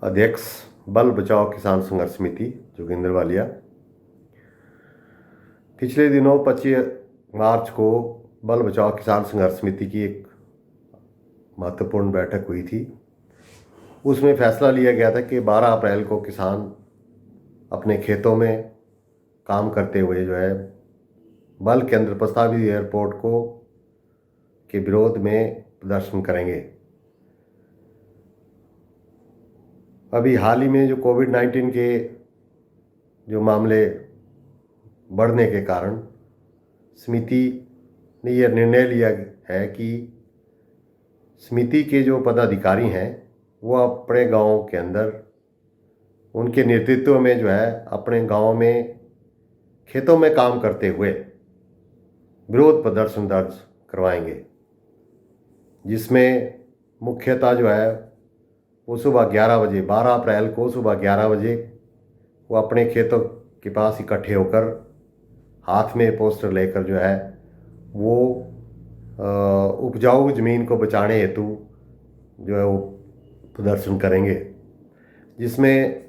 अध्यक्ष बल बचाओ किसान संघर्ष समिति जोगिंदर वालिया। पिछले दिनों 25 मार्च को बल बचाओ किसान संघर्ष समिति की एक महत्वपूर्ण बैठक हुई थी। उसमें फैसला लिया गया था कि 12 अप्रैल को किसान अपने खेतों में काम करते हुए बल के अंदर प्रस्तावित एयरपोर्ट को के विरोध में प्रदर्शन करेंगे। अभी हाल ही में जो कोविड-19 के जो मामले बढ़ने के कारण समिति ने यह निर्णय लिया है कि समिति के जो पदाधिकारी हैं वो अपने गांव के अंदर उनके नेतृत्व में अपने गांव में खेतों में काम करते हुए विरोध प्रदर्शन दर्ज करवाएंगे, जिसमें मुख्यतः वो सुबह 11 बजे 12 अप्रैल को सुबह 11 बजे वो अपने खेतों के पास इकट्ठे होकर हाथ में पोस्टर लेकर वो उपजाऊ ज़मीन को बचाने हेतु वो प्रदर्शन करेंगे, जिसमें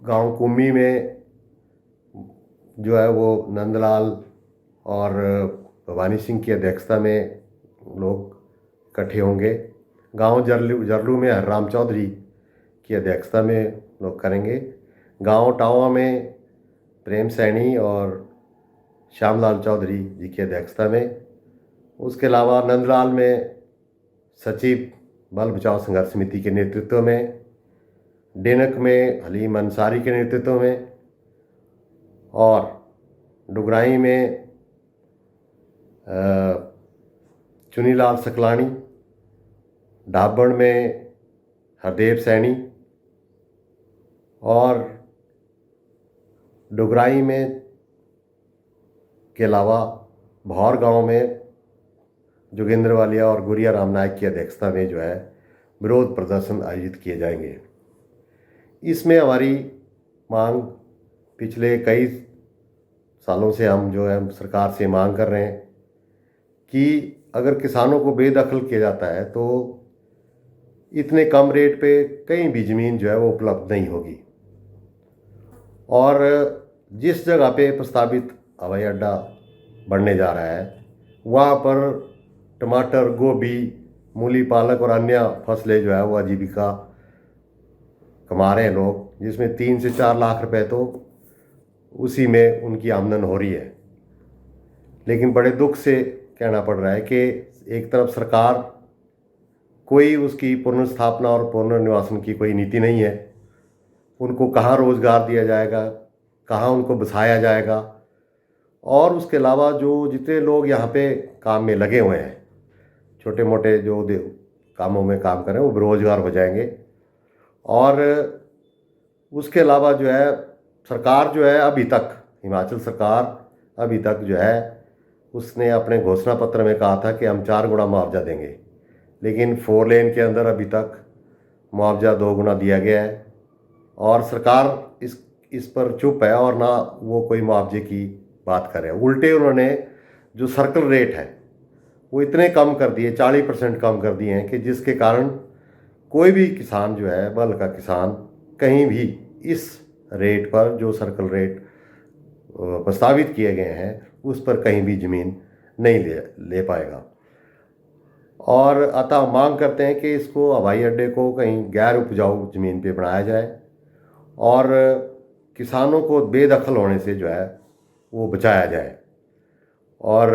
गांव कुम्मी में वो नंदलाल और भवानी सिंह की अध्यक्षता में लोग इकट्ठे होंगे। गांव जरलू में हरराम चौधरी की अध्यक्षता में लोग करेंगे। गांव टावा में प्रेम सैनी और श्यामलाल चौधरी जी की अध्यक्षता में। उसके अलावा नंदलाल में सचिव बल बचाओ संघर्ष समिति के नेतृत्व में, डेनक में हलीम अंसारी के नेतृत्व में और डुगराई में चुनीलाल सकलानी, डाबण में हरदेव सैनी और डुगराई में के अलावा भौर गांव में जोगिंदर वालिया और गुरिया राम नायक की अध्यक्षता में विरोध प्रदर्शन आयोजित किए जाएंगे। इसमें हमारी मांग पिछले कई सालों से हम सरकार से मांग कर रहे हैं कि अगर किसानों को बेदखल किया जाता है तो इतने कम रेट पे कहीं भी ज़मीन वो उपलब्ध नहीं होगी, और जिस जगह पे प्रस्तावित हवाई अड्डा बनने जा रहा है वहाँ पर टमाटर, गोभी, मूली, पालक और अन्य फसलें वो आजीविका कमा रहे हैं लोग, जिसमें 3 से 4 लाख रुपए तो उसी में उनकी आमदन हो रही है। लेकिन बड़े दुख से कहना पड़ रहा है कि एक तरफ सरकार कोई उसकी पुनर्स्थापना और पुनर्निवासन की कोई नीति नहीं है। उनको कहाँ रोज़गार दिया जाएगा, कहाँ उनको बसाया जाएगा, और उसके अलावा जो जितने लोग यहाँ पे काम में लगे हुए हैं, छोटे मोटे जो कामों में काम करें, वो बेरोजगार हो जाएंगे। और उसके अलावा सरकार अभी तक, हिमाचल सरकार अभी तक उसने अपने घोषणा पत्र में कहा था कि हम 4 गुना मुआवजा देंगे, लेकिन 4 लेन के अंदर अभी तक मुआवजा 2 गुना दिया गया है, और सरकार इस पर चुप है और ना वो कोई मुआवजे की बात करे। उल्टे उन्होंने जो सर्कल रेट है वो इतने कम कर दिए, 40% कम कर दिए हैं कि जिसके कारण कोई भी किसान बल का किसान कहीं भी इस रेट पर, जो सर्कल रेट प्रस्तावित किए गए हैं, उस पर कहीं भी ज़मीन नहीं ले पाएगा। और अतः मांग करते हैं कि इसको हवाई अड्डे को कहीं गैर उपजाऊ ज़मीन पे बनाया जाए और किसानों को बेदखल होने से वो बचाया जाए। और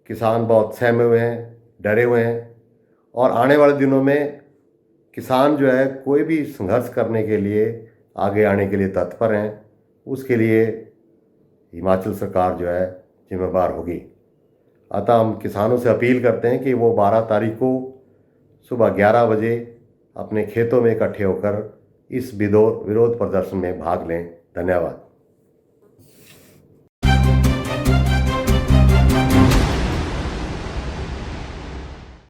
किसान बहुत सहमे हुए हैं, डरे हुए हैं, और आने वाले दिनों में किसान कोई भी संघर्ष करने के लिए आगे आने के लिए तत्पर हैं। उसके लिए हिमाचल सरकार जिम्मेदार होगी। अतः हम किसानों से अपील करते हैं कि वो 12 तारीख को सुबह 11 बजे अपने खेतों में इकट्ठे होकर इस विरोध प्रदर्शन में भाग लें। धन्यवाद।